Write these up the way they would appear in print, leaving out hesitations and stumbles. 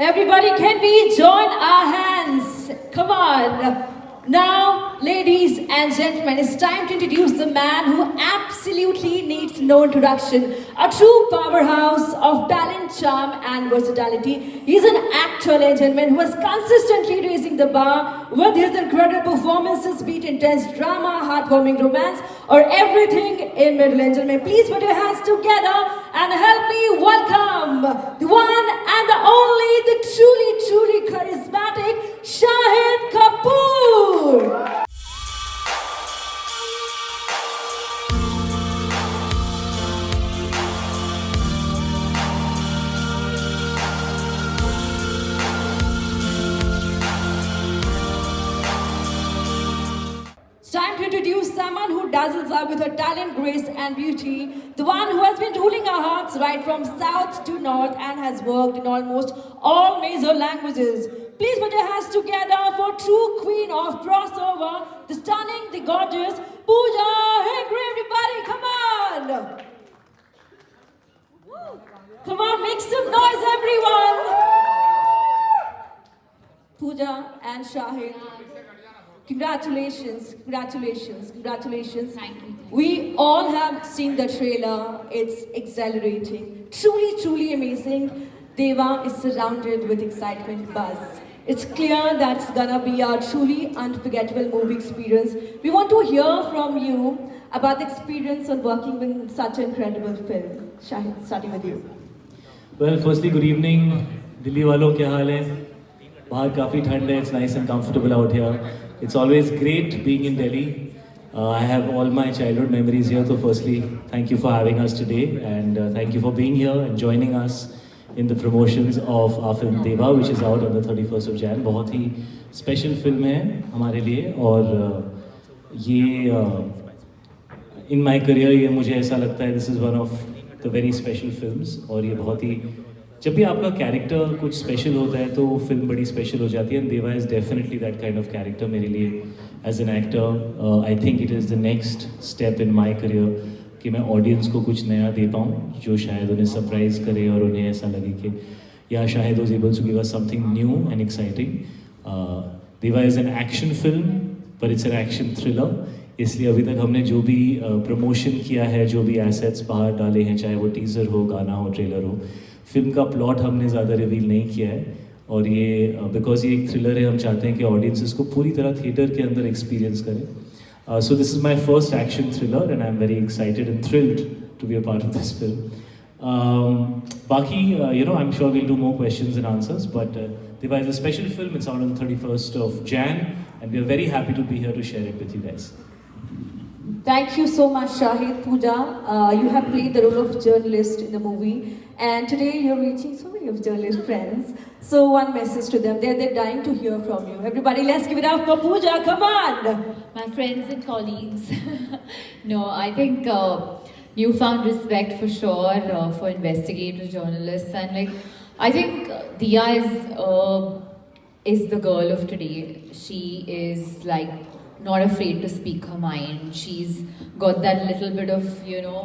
Everybody, can we join our hands? Come on. Now, ladies and gentlemen, it's time to introduce the man who absolutely needs no introduction. A true powerhouse of talent, charm, and versatility. He's an actor, ladies and gentlemen, who is consistently raising the bar with his incredible performances, be it intense drama, heartwarming romance, or everything in middle. Ladies and gentlemen, please put your hands together and help me welcome the one and the only, the truly charismatic Shahid Kapoor. It's time to introduce someone who dazzles us with her talent, grace, and beauty. The one who has been ruling our hearts right from south to north and has worked in almost all major languages. Please put your hands together for true queen of crossover, the stunning, the gorgeous Pooja Hegde. Everybody, come on! Come on, make some noise, everyone! Pooja and Shahid. Congratulations, congratulations, congratulations. Thank you. We all have seen the trailer. It's exhilarating. Truly amazing. Deva is surrounded with excitement buzz. It's clear that's gonna be a truly unforgettable movie experience. We want to hear from you about the experience of working with such an incredible film. Shahid, starting with you. Well, firstly, good evening. Delhi वालों क्या हाल है? बाहर काफ़ी ठंड है. It's nice and comfortable out here. It's always great being in Delhi. I have all my childhood memories here. So firstly, thank you for having us today, and thank you for being here and joining us in the promotions of our film Deva, which is out on the 31st of Jan. बहुत ही special film है हमारे लिए, और ये in my career ये मुझे ऐसा लगता है this is one of the very special films. और ये बहुत ही, जब भी आपका कैरेक्टर कुछ स्पेशल होता है तो वो फिल्म बड़ी स्पेशल हो जाती है. And Deva is definitely that kind of character मेरे लिए as an actor. I think it is the next step in my career कि मैं ऑडियंस को कुछ नया दे पाऊँ जो शायद उन्हें सरप्राइज़ करे और उन्हें ऐसा लगे कि या शायद was able to give us something new and exciting. Deva is an action film पर इट्स एन एक्शन थ्रिलर. इसलिए अभी तक हमने जो भी प्रमोशन किया है, जो भी एसेट्स बाहर डाले हैं, चाहे वो टीज़र हो, गाना हो, ट्रेलर हो, फिल्म का प्लॉट हमने ज़्यादा रिवील नहीं किया है. और ये बिकॉज ये एक थ्रिलर है, हम चाहते हैं कि ऑडियंस इसको पूरी तरह थिएटर के अंदर एक्सपीरियंस करें. So this is my first action thriller and I am very excited and thrilled to be a part of this film. बाकी you know I am sure will do more questions and answers, but Deva is a special film. It's out on the 31st of Jan, and we are very happy to be here to share it with you guys. Thank you so much, Shahid. Pooja, you have played the role of journalist in the movie, and today you're meeting so many of journalist friends. So one message to them, they're dying to hear from you. Everybody, let's give it up for Pooja, come on! My friends and colleagues. No, I think newfound respect for sure for investigative journalists, and like I think Diya is the girl of today. She is like not afraid to speak her mind. She's got that little bit of, you know,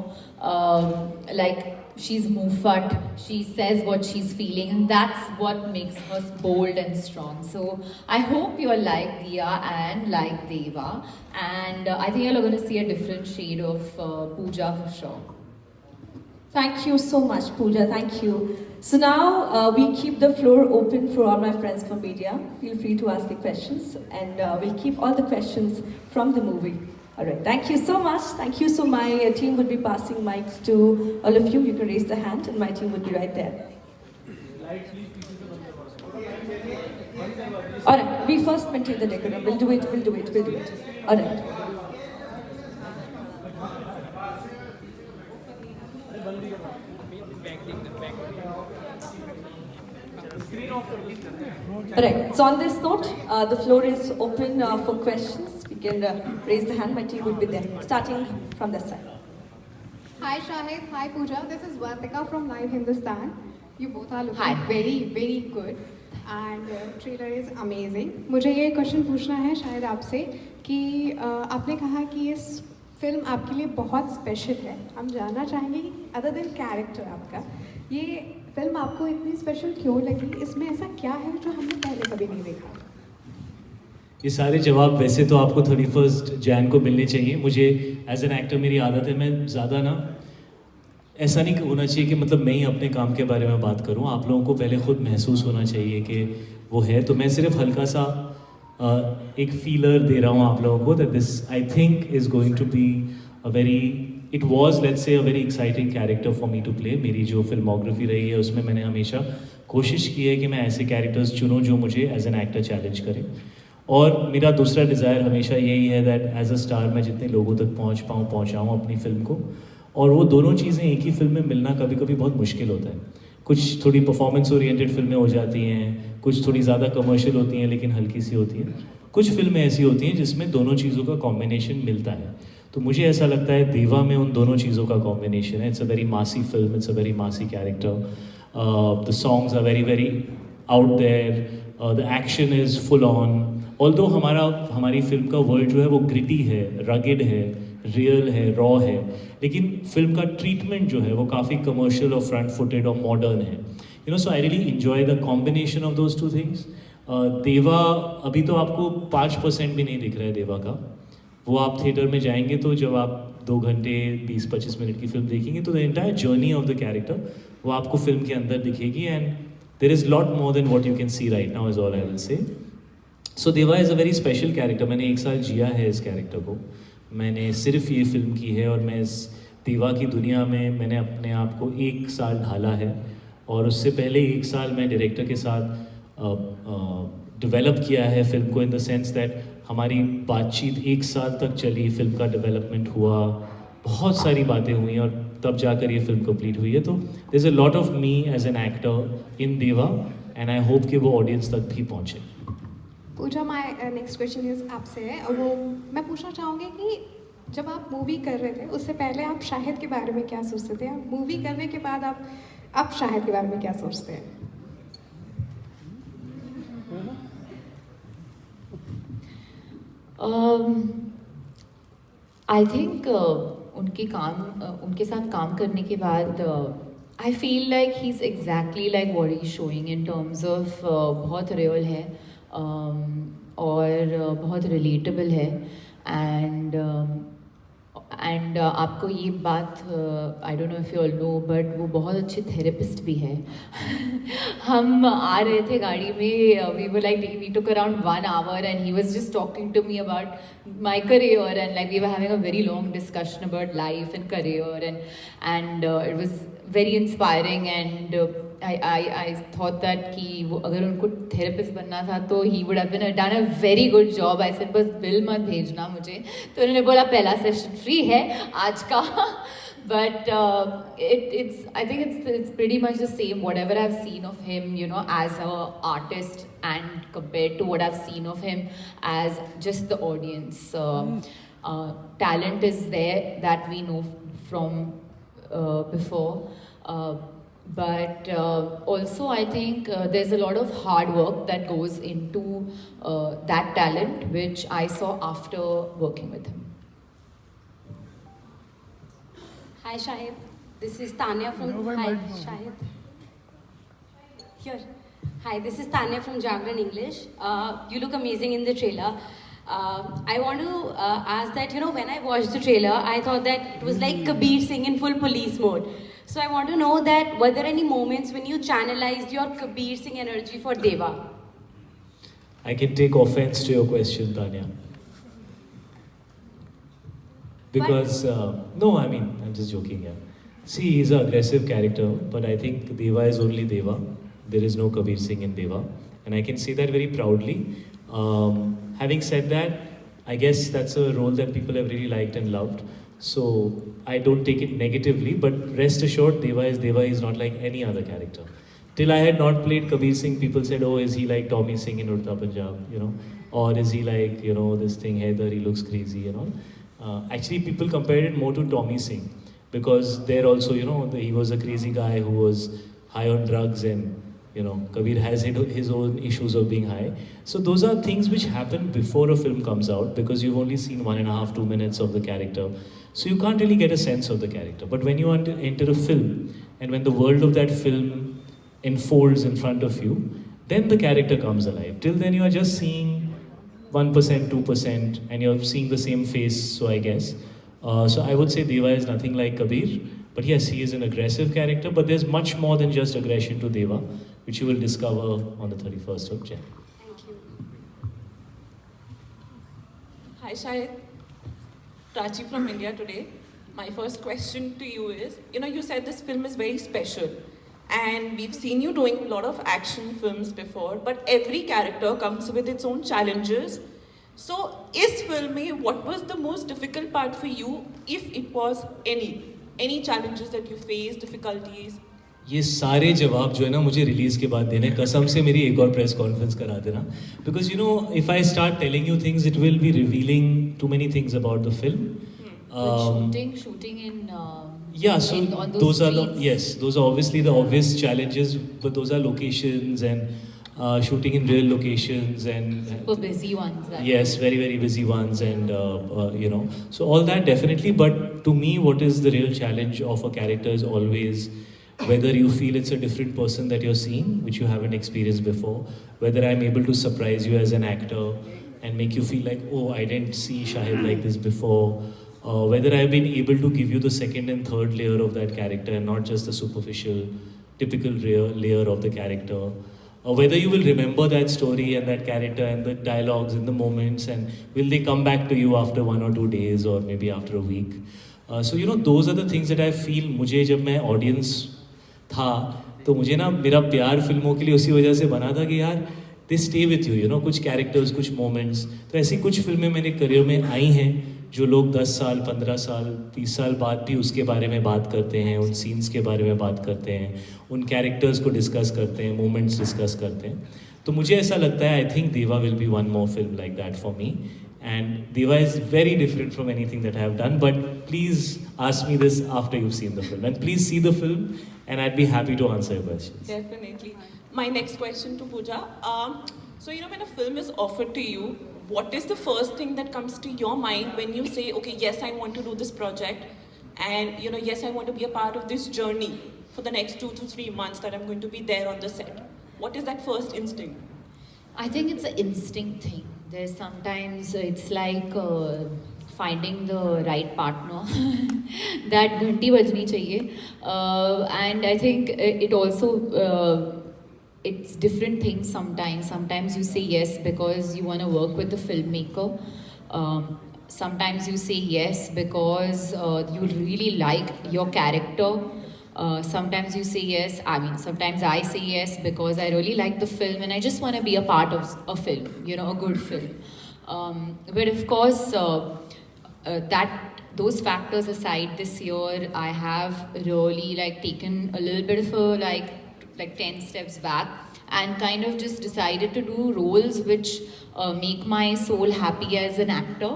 like she's Mufat. She says what she's feeling, and that's what makes her bold and strong. So I hope you're like Diya and like Deva, and I think you're going to see a different shade of Pooja for sure. Thank you so much, Pooja. Thank you. So now we keep the floor open for all my friends from media. Feel free to ask the questions, and we'll keep all the questions from the movie. All right. Thank you so much. Thank you. So my team would be passing mics to all of you. You can raise the hand, and my team would be right there. All right. We first maintain the decorum. We'll do it. We'll do it. We'll do it. All right. Right. So on this note, the floor is open for questions. We can raise the hand. My team will be there. Starting from this side. Hi Shahid, hi Pooja. This is Vartika from Live Hindustan. You both are looking Hi. very good, and trailer is amazing. मुझे ये question पूछना है शायद आपसे कि आपने कहा कि ये फिल्म आपके लिए बहुत स्पेशल है. हम जानना चाहेंगे कि अदर देन कैरेक्टर आपका ये फिल्म आपको इतनी स्पेशल क्यों लगी? इसमें ऐसा क्या है जो हमने पहले कभी नहीं देखा? ये सारे जवाब वैसे तो आपको 31 जैन को मिलने चाहिए। मुझे एज एन एक्टर मेरी आदत है, मैं ज़्यादा ना ऐसा नहीं होना चाहिए कि मतलब मैं ही अपने काम के बारे में बात करूं। आप लोगों को पहले खुद महसूस होना चाहिए कि वो है। तो मैं सिर्फ हल्का सा एक फीलर दे रहा हूं आप लोगों को that this I think is going to be a very, it was let's say a very exciting character for me to play. मेरी जो फिल्मोग्राफी रही है उसमें मैंने हमेशा कोशिश की है कि मैं ऐसे कैरेक्टर्स चुनूँ जो मुझे एज एन एक्टर चैलेंज करें। और मेरा दूसरा डिज़ायर हमेशा यही है दैट एज अ स्टार मैं जितने लोगों तक पहुँचाऊँ अपनी फिल्म को। और वो दोनों चीज़ें एक ही फिल्म में मिलना कभी कभी बहुत मुश्किल होता है। कुछ थोड़ी परफॉर्मेंस ओरिएंटेड फिल्में हो जाती हैं, कुछ थोड़ी ज़्यादा कमर्शियल होती हैं लेकिन हल्की सी होती हैं, कुछ फिल्में ऐसी होती हैं जिसमें दोनों चीज़ों का कॉम्बिनेशन मिलता है। तो मुझे ऐसा लगता है देवा में उन दोनों चीज़ों का कॉम्बिनेशन है। It's a very massy film, it's a very massy character, the songs are very very out there, the action is full on. Although हमारी फिल्म का वर्ल्ड जो है वो ग्रिटी है, रगेड है, रियल है, रॉ है, लेकिन फिल्म का ट्रीटमेंट जो है वो काफ़ी कमर्शियल और फ्रंट फुटेड और मॉडर्न है। You know, so I really enjoy the combination of those two things. देवा अभी तो आपको 5% भी नहीं दिख रहा है देवा का। वो आप थिएटर में जाएंगे तो जब आप 2 घंटे 20-25 मिनट की फिल्म देखेंगे तो the entire journey of the character वो आपको फिल्म के अंदर दिखेगी। And there is lot more than what you can see right now is all I will say. So Deva is a very special character. मैंने 1 साल जिया है इस कैरेक्टर को, मैंने सिर्फ ये फिल्म की है और मैं इस देवा की दुनिया में मैंने अपने आप को 1 साल ढाला है। और उससे पहले 1 साल मैं डायरेक्टर के साथ डेवलप किया है फिल्म को, इन द सेंस दैट हमारी बातचीत 1 साल तक चली, फिल्म का डेवलपमेंट हुआ, बहुत सारी बातें हुई और तब जाकर ये फिल्म कंप्लीट हुई है। तो there is a lot of me as an actor in Deva and I hope कि वो ऑडियंस तक भी पहुँचे। पूजा, माय नेक्स्ट क्वेश्चन इज आपसे वो मैं पूछना चाहूँगी कि जब आप मूवी कर रहे थे उससे पहले आप शाहिद के बारे में क्या सोचते थे, और मूवी करने के बाद आप शाहिद के बारे में क्या सोचते हैं? आई थिंक उनके साथ काम करने के बाद आई feel like he is exactly like what he is showing in terms of बहुत रियल है और बहुत रिलेटेबल है। एंड आपको ये बात I don't know if you all know but वो बहुत अच्छे थेरेपिस्ट भी है। हम आ रहे थे गाड़ी में, we were like we took around 1 hour and he was just talking to me about my career and like we were having a very long discussion about life and career and it was very inspiring and I thought that कि वो अगर उनको therapist बनना था तो he would have done a very good job। I said बस bill मत भेजना मुझे, तो उन्होंने बोला पहला सेशन फ्री है आज का। But I think it's pretty much the same whatever I've seen of him, you know, as a artist and compared to what I've seen of him as just the audience. Talent is there that we know from before. But also I think there's a lot of hard work that goes into that talent which I saw after working with him. Hi Shahid, this is Tanya from Hi Shahid. Here. Hi, this is Tanya from Jagran English. You look amazing in the trailer. I want to ask that, you know, when I watched the trailer, I thought that it was like Kabir Singh in full police mode. So I want to know that were there any moments when you channelized your Kabir Singh energy for Deva? I can take offense to your question, Tanya. Because, no, I mean, I'm just joking here. See, he's an aggressive character, but I think Deva is only Deva. There is no Kabir Singh in Deva. And I can say that very proudly. Having said that, I guess that's a role that people have really liked and loved. So, I don't take it negatively, but rest assured, Deva is not like any other character. Till I had not played Kabir Singh, people said, oh, is he like Tommy Singh in Urta Punjab, you know? Or is he like, you know, this thing, Haider, he looks crazy and all. Actually, people compared it more to Tommy Singh because there also, you know, he was a crazy guy who was high on drugs and, you know, Kabir has his own issues of being high. So those are things which happen before a film comes out because you've only seen 1.5-2 minutes of the character. So you can't really get a sense of the character. But when you enter a film and when the world of that film unfolds in front of you, then the character comes alive. Till then, you are just seeing 1%, 2%, and you're seeing the same face, so I guess. So I would say Deva is nothing like Kabir, but yes, he is an aggressive character, but there's much more than just aggression to Deva, which you will discover on the 31st of Jan. Thank you. Hi Shahid, Prachi from India today. My first question to you is, you said this film is very special, and we've seen you doing a lot of action films before, but every character comes with its own challenges. So, इस film में what was the most difficult part for you, if it was any challenges that you faced, difficulties? ये सारे जवाब जो है ना मुझे release के बाद देने, कसम से मेरी एक और प्रेस कॉन्फ्रेंस करा देना, because if I start telling you things it will be revealing to many things about the film. Shooting in Yeah, so on those are the, streets. yes, those are obviously the obvious challenges, but those are locations and shooting in real locations and super busy ones. yes, very very busy ones, and so all that definitely. But to me, what is the real challenge of a character is always whether you feel it's a different person that you're seeing, which you haven't experienced before, whether I'm able to surprise you as an actor and make you feel like, oh, I didn't see Shahid like this before. Whether I've been able to give you the second and third layer of that character and not just the superficial, typical layer of the character. Whether you will remember that story and that character and the dialogues and the moments, and will they come back to you after 1 or 2 days or maybe after a week. So those are the things that I feel. मुझे जब मैं audience था तो मुझे ना मेरा प्यार फिल्मों के लिए उसी वजह से बना था कि यार they stay with you, कुछ characters, कुछ moments. तो ऐसी कुछ फिल्में मेरे करियर में आई हैं जो लोग 10 साल, 15 साल, 30 साल बाद भी उसके बारे में बात करते हैं, उन सीन्स के बारे में बात करते हैं, उन कैरेक्टर्स को डिस्कस करते हैं, मोमेंट्स डिस्कस करते हैं. तो मुझे ऐसा लगता है, I think Deva will be one more film like that for me. And Deva is very different from anything that I have done, but please ask me this after you seen the film, and please see the film and I be happy to answer your questions. Definitely. My next question to Pooja. So when a film is offered to you, what is the first thing that comes to your mind when you say, okay, yes, I want to do this project, and yes, I want to be a part of this journey for the next 2 to 3 months that I'm going to be there on the set? What is that first instinct? I think it's an instinct thing. There's sometimes it's like finding the right partner. That घंटी बजनी चाहिए. And I think it also it's different things sometimes. Sometimes you say yes because you want to work with the filmmaker. Sometimes you say yes because you really like your character. Sometimes you say yes, sometimes I say yes because I really like the film and I just want to be a part of a film, a good film. But of course, those factors aside, this year I have really taken a little bit of a 10 steps back and kind of just decided to do roles which make my soul happy as an actor,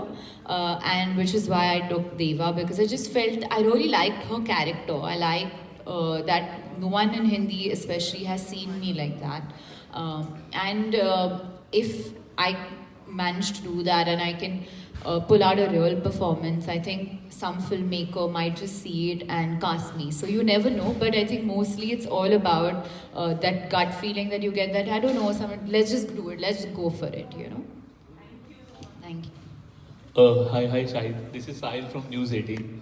and which is why I took Deva, because I just felt I really liked her character. I liked that no one in Hindi especially has seen me like that, and if I manage to do that and I can pull out a real performance, I think some filmmaker might just see it and cast me. So you never know, but I think mostly it's all about that gut feeling that you get, that I don't know, let's just do it, let's just go for it, Thank you. Hi Shahid, this is Sahil from News 18.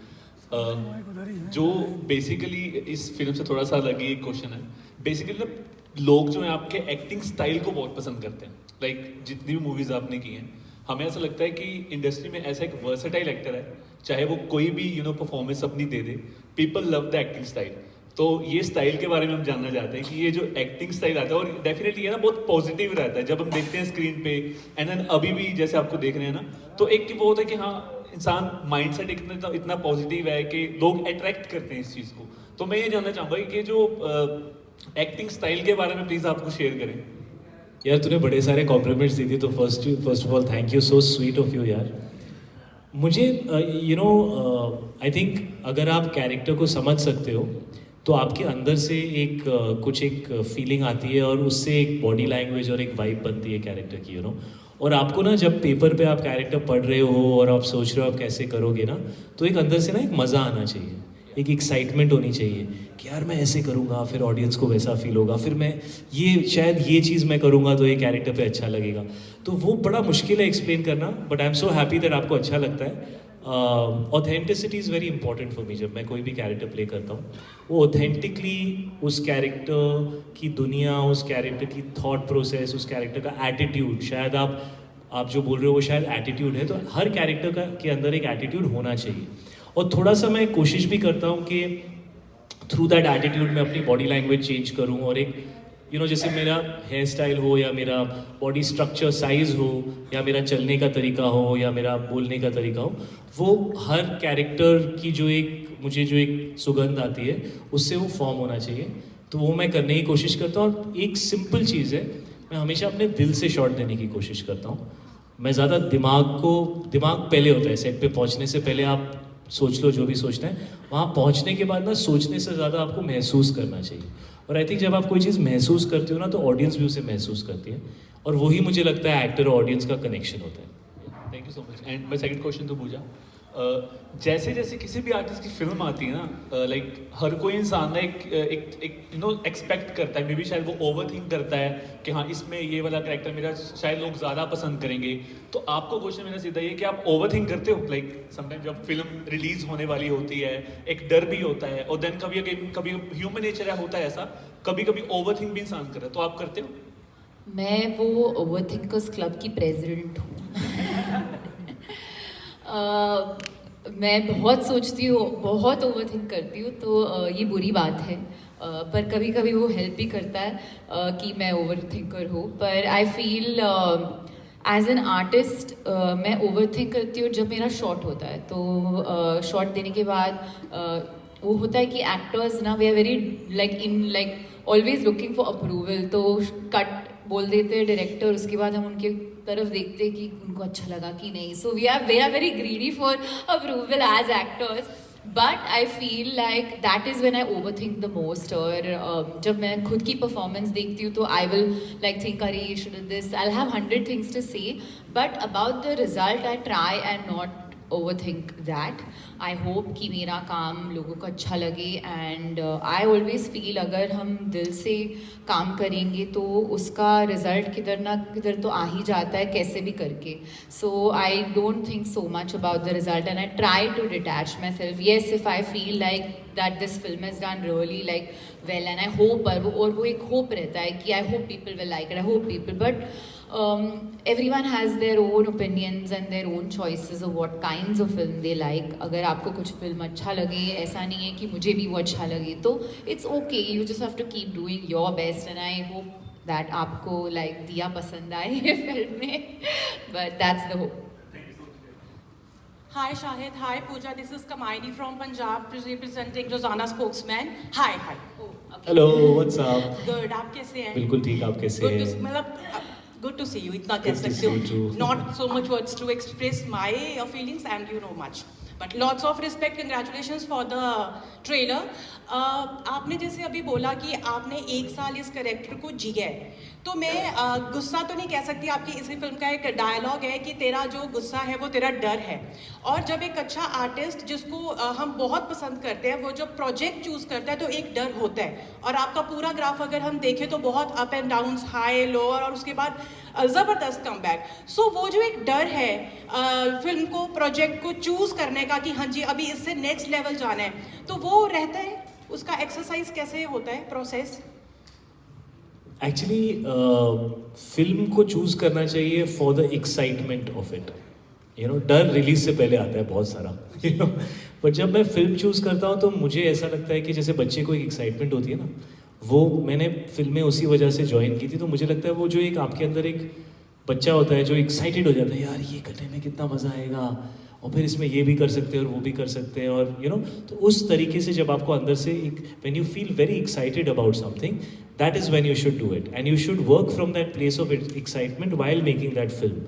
जो basically इस film से थोड़ा सा अलग ही एक question है. Basically ना लोग जो हैं आपके एक्टिंग स्टाइल को बहुत पसंद करते हैं. जितनी भी मूवीज आपने की हैं, हमें ऐसा लगता है कि इंडस्ट्री में ऐसा एक वर्सेटाइल एक्टर है, चाहे वो कोई भी परफॉर्मेंस अपनी दे दे, people love the acting style. तो ये स्टाइल के बारे में हम जानना चाहते हैं कि ये जो एक्टिंग स्टाइल आता है, और डेफिनेटली ये ना बहुत पॉजिटिव रहता है जब हम देखते हैं स्क्रीन पे, एंड देन अभी भी जैसे आपको देख रहे हैं ना, तो एक वो होता है कि हाँ, इंसान माइंडसेट इतना पॉजिटिव है कि लोग अट्रैक्ट करते हैं इस चीज़ को. तो मैं ये जानना चाहूँगा कि जो एक्टिंग स्टाइल के बारे में प्लीज़ आपको शेयर करें. यार तूने बड़े सारे कॉम्प्लीमेंट्स दी थी, तो first of all thank you, so sweet of you यार. मुझे आई थिंक अगर आप कैरेक्टर को समझ सकते हो तो आपके अंदर से एक फीलिंग आती है, और उससे एक बॉडी लैंग्वेज और एक वाइब बनती है कैरेक्टर की, और आपको ना जब पेपर पे आप कैरेक्टर पढ़ रहे हो और आप सोच रहे हो आप कैसे करोगे ना, तो एक अंदर से ना एक मज़ा आना चाहिए. एक एक्साइटमेंट होनी चाहिए कि यार मैं ऐसे करूँगा फिर ऑडियंस को वैसा फील होगा, फिर मैं शायद ये चीज़ मैं करूँगा तो ये कैरेक्टर पे अच्छा लगेगा। तो वो बड़ा मुश्किल है एक्सप्लेन करना, but I am so happy that आपको अच्छा लगता है। Authenticity is very important for me. जब मैं कोई भी कैरेक्टर प्ले करता हूँ, वो ऑथेंटिकली उस कैरेक्टर की दुनिया, उस कैरेक्टर की थॉट प्रोसेस, उस कैरेक्टर का एटीट्यूड, शायद आप जो बोल रहे हो वो शायद एटीट्यूड है, तो हर कैरेक्टर के अंदर एक एटीट्यूड होना चाहिए। और थोड़ा सा मैं कोशिश भी करता हूँ कि थ्रू दैट एटीट्यूड मैं अपनी बॉडी लैंग्वेज चेंज करूँ, और एक जैसे मेरा हेयर स्टाइल हो या मेरा बॉडी स्ट्रक्चर साइज हो या मेरा चलने का तरीका हो या मेरा बोलने का तरीका हो, वो हर कैरेक्टर की मुझे जो एक सुगंध आती है उससे वो फॉर्म होना चाहिए। तो वो मैं करने की कोशिश करता हूँ। और एक सिंपल चीज़ है, मैं हमेशा अपने दिल से शॉट देने की कोशिश करता हूँ। मैं ज़्यादा दिमाग पहले होता है, सेट पे पहुँचने से पहले आप सोच लो जो भी सोचना है, वहाँ पहुँचने के बाद ना सोचने से ज़्यादा आपको महसूस करना चाहिए। और आई थिंक जब आप कोई चीज़ महसूस करते हो ना, तो ऑडियंस भी उसे महसूस करती है, और वही मुझे लगता है एक्टर और ऑडियंस का कनेक्शन होता है। Thank you so much. And my second question तो पूजा, जैसे जैसे किसी भी आर्टिस्ट की फिल्म आती है ना, लाइक हर कोई इंसान ना एक एक्सपेक्ट करता है, मे बी शायद वो ओवर थिंक करता है कि हाँ इसमें ये वाला कैरेक्टर मेरा शायद लोग ज़्यादा पसंद करेंगे। तो आपको क्वेश्चन मेरा सीधा ये कि आप ओवर थिंक करते हो? लाइक समटाइम जब फिल्म रिलीज होने वाली होती है, एक डर भी होता है, और देन कभी ह्यूमन नेचर है, होता है ऐसा, कभी कभी ओवर थिंक भी इंसान कर रहा है, तो आप करते हो? मैं वो ओवर थिंकर्स क्लब की प्रेसिडेंट हूँ। मैं बहुत सोचती हूँ, बहुत ओवर थिंक करती हूँ, तो ये बुरी बात है। पर कभी कभी वो हेल्प भी करता है कि मैं ओवर थिंकर हूँ। पर I feel as an artist मैं ओवर थिंक करती हूँ जब मेरा शॉट होता है। तो शॉट देने के बाद वो होता है कि एक्टर्स ना, we are very like always looking for approval. तो कट बोल देते हैं डायरेक्टर, उसके बाद हम उनके तरफ देखते हैं कि उनको अच्छा लगा कि नहीं। So we are very greedy for approval as actors, but I feel like that is when I over think the most. और जब मैं खुद की परफॉर्मेंस देखती हूँ तो आई विल लाइक थिंक अरे you should this, I have 100 things to say, but about the result I try and not overthink that. I hope कि मेरा काम लोगों को अच्छा लगे, and I always feel अगर हम दिल से काम करेंगे तो उसका रिजल्ट किधर ना किधर तो आ ही जाता है, कैसे भी करके। So I don't think so much about the result, and I try to detach myself. Yes, if I feel like that this film has done really like well, and I hope, और वो एक hope रहता है कि I hope people will like it, I hope people, but everyone has their own opinions and their own choices of what kinds of film they like. अगर आपको कुछ film अच्छा लगे, ऐसा नहीं है कि मुझे भी वो अच्छा लगे, तो it's okay, you just have to keep doing your best, and I hope that आपको like दिया पसंद आए फिल्म में, but that's the hope. Hi Shahid, hi Pooja, this is Kamaini from Punjab representing Rosanna Spokesman. Hi. Oh, okay. Hello, what's up? Good, आप कैसे हैं? बिल्कुल ठीक, आप कैसे हैं? मतलब good to see you, इतना कह Good to सकते see you too. हो. Not so much words to express my feelings, and you know much. But lots of respect, congratulations for the trailer. आपने जैसे अभी बोला कि आपने 1 साल इस कैरेक्टर को जिया है, तो मैं गुस्सा तो नहीं कह सकती, आपकी इसी फिल्म का एक डायलॉग है कि तेरा जो गुस्सा है वो तेरा डर है। और जब एक अच्छा आर्टिस्ट जिसको हम बहुत पसंद करते हैं, वो जब प्रोजेक्ट चूज़ करता है तो एक डर होता है। और आपका पूरा ग्राफ अगर हम देखें तो बहुत up and downs, high low, और उसके बाद ज़बरदस्त कमबैक। सो वो जो एक डर है फिल्म को, प्रोजेक्ट को चूज़ करने का कि हाँ जी अभी इससे नेक्स्ट लेवल जाना है, तो वो रहता है, उसका एक्सरसाइज कैसे होता है, प्रोसेस? एक्चुअली फिल्म को चूज़ करना चाहिए for the excitement of it. डर रिलीज से पहले आता है बहुत सारा, बट जब मैं फिल्म चूज़ करता हूँ तो मुझे ऐसा लगता है कि जैसे बच्चे को एक एक्साइटमेंट होती है ना, वो मैंने फिल्में उसी वजह से ज्वाइन की थी। तो मुझे लगता है वो जो एक आपके अंदर एक बच्चा होता है जो एक्साइटेड हो जाता है, यार ये करने में कितना मज़ा आएगा, और फिर इसमें ये भी कर सकते हैं और वो भी कर सकते हैं, और तो उस तरीके से जब आपको अंदर से एक when you feel very excited about something, that is when you should do it, and you should work from that place of excitement while making that film.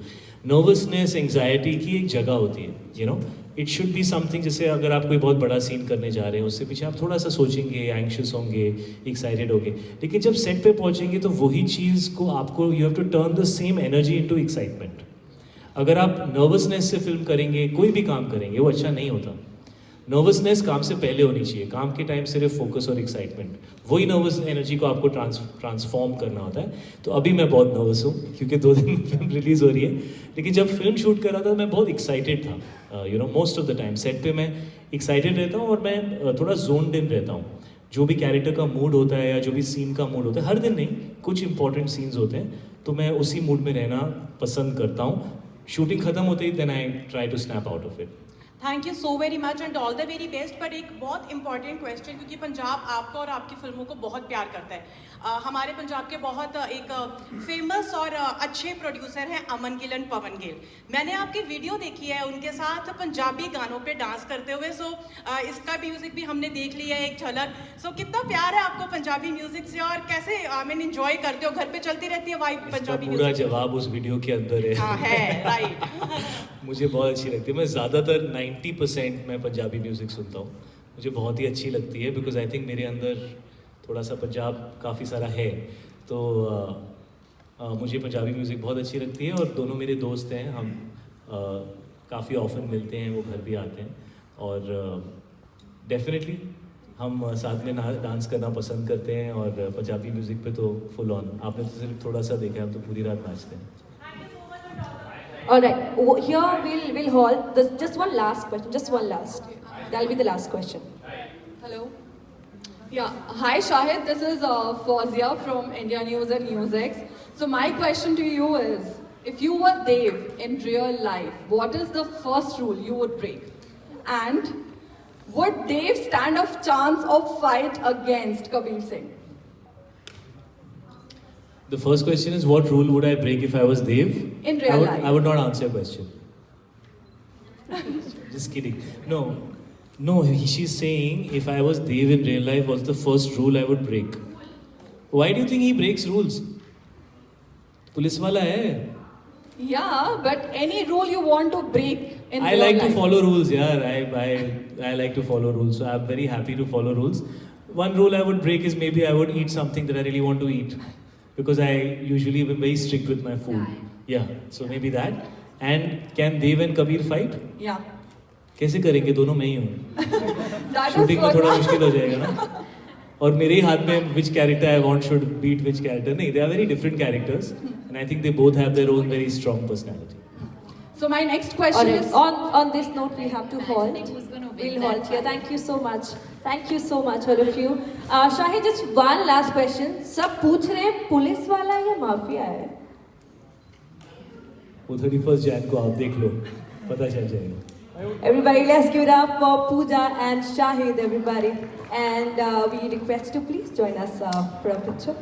Nervousness, anxiety की एक जगह होती है, इट शुड बी समथिंग, जैसे अगर आप कोई बहुत बड़ा सीन करने जा रहे हैं, उससे पीछे आप थोड़ा सा सोचेंगे, एंग्शियस होंगे, एक्साइटेड होंगे, लेकिन जब सेट पे पहुंचेंगे तो वही चीज़ को आपको you have to turn the same energy into excitement. अगर आप नर्वसनेस से फिल्म करेंगे, कोई भी काम करेंगे, वो अच्छा नहीं होता। नर्वसनेस काम से पहले होनी चाहिए, काम के टाइम सिर्फ फोकस और एक्साइटमेंट, वही नर्वस एनर्जी को आपको ट्रांसफॉर्म करना होता है। तो अभी मैं बहुत नर्वस हूँ क्योंकि 2 दिन फिल्म रिलीज़ हो रही है, लेकिन जब फिल्म शूट कर रहा था मैं बहुत एक्साइटेड था। You know, most of the time set पे मैं एक्साइटेड रहता हूँ और मैं थोड़ा जोन्ड इन रहता हूँ। जो भी कैरेक्टर का मूड होता है या जो भी सीन का मूड होता है, हर दिन नहीं, कुछ इंपॉर्टेंट सीन्स होते हैं, तो मैं उसी मूड में रहना पसंद करता हूँ। शूटिंग खत्म होते ही then I try to snap out of it. Thank you so very much and all the very best. पर एक बहुत इंपॉर्टेंट क्वेश्चन, क्योंकि पंजाब आपको और आपकी फिल्मों को बहुत प्यार करता है। हमारे पंजाब के बहुत एक फेमस और अच्छे प्रोड्यूसर हैं अमन गिल एंड पवन गिल। मैंने आपकी वीडियो देखी है उनके साथ पंजाबी गानों पे डांस करते हुए, सो इसका म्यूज़िक भी हमने देख लिया है एक झलक। सो कितना प्यार है आपको पंजाबी म्यूज़िक से और कैसे आई मीन एंजॉय करते हो? घर पे चलती रहती है वाइब पंजाबी पूरा म्यूजिक? जवाब उस वीडियो के अंदर है। हाँ है, राइट। मुझे बहुत अच्छी लगती है। मैं ज़्यादातर 90% मैं पंजाबी म्यूज़िक सुनता हूँ, मुझे बहुत ही अच्छी लगती है बिकॉज आई थिंक मेरे अंदर थोड़ा सा पंजाब काफ़ी सारा है, तो मुझे पंजाबी म्यूज़िक बहुत अच्छी लगती है। और दोनों मेरे दोस्त हैं, हम काफ़ी ऑफन मिलते हैं, वो घर भी आते हैं और डेफिनेटली हम साथ में डांस करना पसंद करते हैं। और पंजाबी म्यूज़िक पे तो फुल ऑन, आपने तो सिर्फ थोड़ा सा देखा है, हम तो पूरी रात नाचते हैं। All right, here we'll hold just one last question, just one last. That'll be the last question. Hello. Yeah. Hi, Shahid. This is Fawzia from India News and NewsX. So my question to you is, if you were Dev in real life, what is the first rule you would break? And would Dev stand a chance of fight against Kabir Singh? The first question is, what rule would I break if I was Dev? In real life. I would not answer your question. Just kidding. No, she's saying if I was Dev in real life, what's the first rule I would break? Why do you think he breaks rules? Police wala hai. Yeah, but any rule you want to break in I real like life. to follow rules, yeah. I like to follow rules, so I'm very happy to follow rules. One rule I would break is maybe I would eat something that I really want to eat. Because I usually am very strict with my food. Yeah, so maybe that. And can Dev and Kabir fight? Yeah. कैसे करेंगे? दोनों मैं ही हूँ। That shooting में was थोड़ा good. मुश्किल हो जाएगा ना। और मेरे ही हाथ में which character I want should beat which character. नहीं, they are very different characters, and I think they both have their own very strong personality. So my next All question right, is. on this note, we have to halt. who's gonna win We'll that halt here. fight. Thank you so much. Thank you so much, all of you. Shahid, just one last question. सब पूछ रहे हैं police वाला या mafia है? वो 31 जैन को आप देख लो, पता चल जाएगा। Everybody, let's give it up for Pooja and Shahid, everybody. And we request you to please join us for a picture.